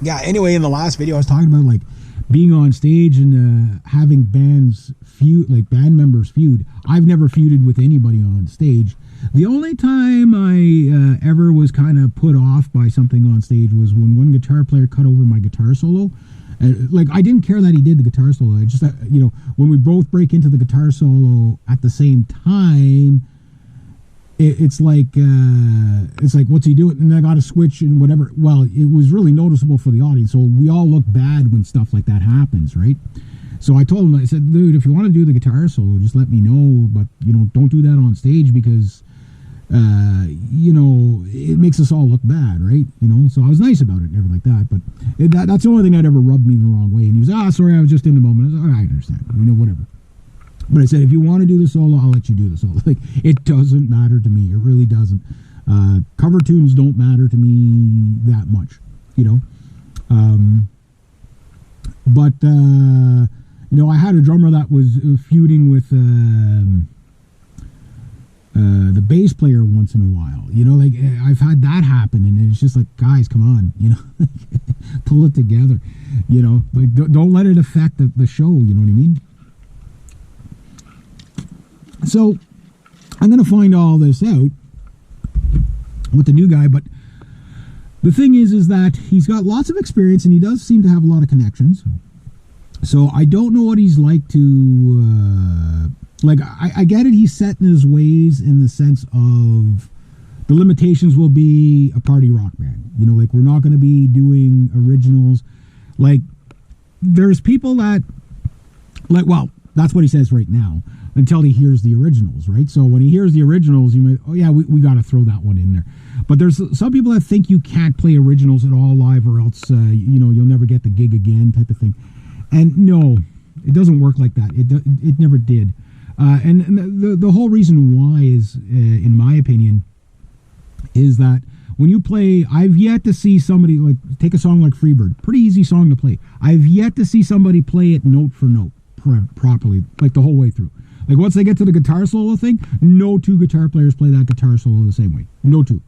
Yeah, anyway, in the last video I was talking about like being on stage and having bands feud, like band members feud. I've never feuded with anybody on stage. The only time I ever was kind of put off by something on stage was when one guitar player cut over my guitar solo. Like, I didn't care that he did the guitar solo. I just, you know, when we both break into the guitar solo at the same time, it's like, what's he doing? And I got to switch and whatever. Well, it was really noticeable for the audience. So we all look bad when stuff like that happens, right? So I told him, I said, dude, if you want to do the guitar solo, just let me know. But, you know, don't do that on stage because, you know, it makes us all look bad, right? You know, so I was nice about it and everything like that. But that's the only thing that ever rubbed me the wrong way. And he was, sorry, I was just in the moment. I was like, I understand, you know, whatever. But I said, if you want to do the solo, I'll let you do the solo. Like, it doesn't matter to me. It really doesn't. Cover tunes don't matter to me that much, you know. You know, I had a drummer that was feuding with the bass player once in a while. You know, like, I've had that happen, and it's just like, guys, come on, you know, pull it together. You know, like, don't let it affect the show. You know what I mean? So I'm going to find all this out with the new guy, but the thing is that he's got lots of experience and he does seem to have a lot of connections. So I don't know what he's like to, like, I get it, he's set in his ways in the sense of the limitations will be a party rock band. You know, like, we're not going to be doing originals. Like, there's people that, like, well, that's what he says right now, until he hears the originals, right? So when he hears the originals, you might, oh yeah, we got to throw that one in there. But there's some people that think you can't play originals at all live, or else, you know, you'll never get the gig again, type of thing. And no, it doesn't work like that. It never did. And the whole reason why is, in my opinion, is that when you play, I've yet to see somebody, like, take a song like Freebird, pretty easy song to play. I've yet to see somebody play it note for note properly, like the whole way through. Like, once they get to the guitar solo thing, no two guitar players play that guitar solo the same way. No two.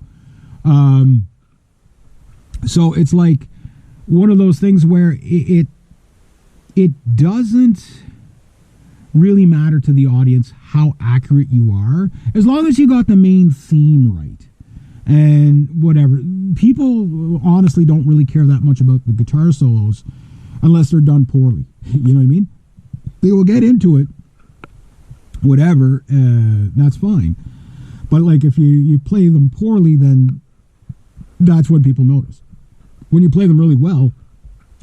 So it's like one of those things where it doesn't really matter to the audience how accurate you are, as long as you got the main theme right. And whatever. People honestly don't really care that much about the guitar solos unless they're done poorly. You know what I mean? They will get into it, whatever, that's fine. But, like, if you play them poorly, then that's when people notice. When you play them really well,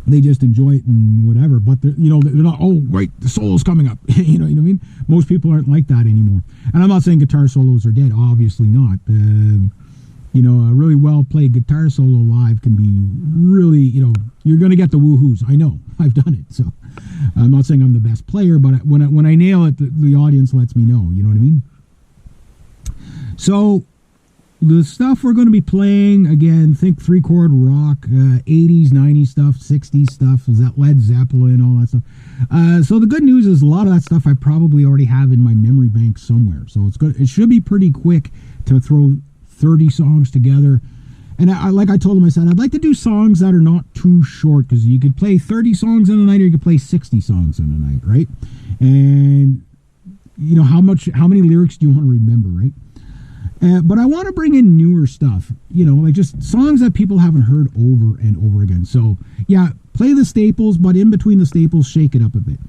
they just enjoy it and whatever. But they're not, oh, right, the solo's coming up. You know what I mean? Most people aren't like that anymore. And I'm not saying guitar solos are dead, obviously not. You know, a really well played guitar solo live can be really, you know, you're going to get the woohoos. I know, I've done it. So I'm not saying I'm the best player, but when I nail it, the audience lets me know. You know what I mean? So the stuff we're going to be playing, again, think 3-chord rock, 80s, 90s stuff, 60s stuff, Led Zeppelin, all that stuff. So the good news is a lot of that stuff I probably already have in my memory bank somewhere. So it's good. It should be pretty quick to throw 30 songs together. And like I told him, I said, I'd like to do songs that are not too short, because you could play 30 songs in a night or you could play 60 songs in a night, right? And, you know, how many lyrics do you want to remember, right? But I want to bring in newer stuff, you know, like just songs that people haven't heard over and over again. So, yeah, play the staples, but in between the staples, shake it up a bit.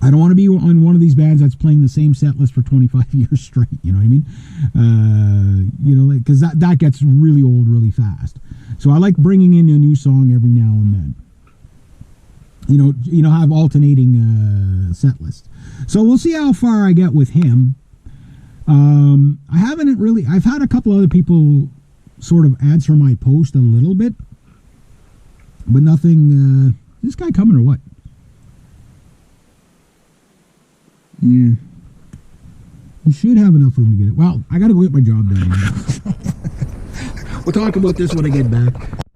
I don't want to be on one of these bands that's playing the same set list for 25 years straight, you know what I mean? You know, because that gets really old really fast. So I like bringing in a new song every now and then. You know, have alternating set lists. So we'll see how far I get with him. I've had a couple other people sort of answer my post a little bit, but nothing, is this guy coming or what? Yeah. You should have enough room to get it. Well, I gotta go get my job done. We'll talk about this when I get back.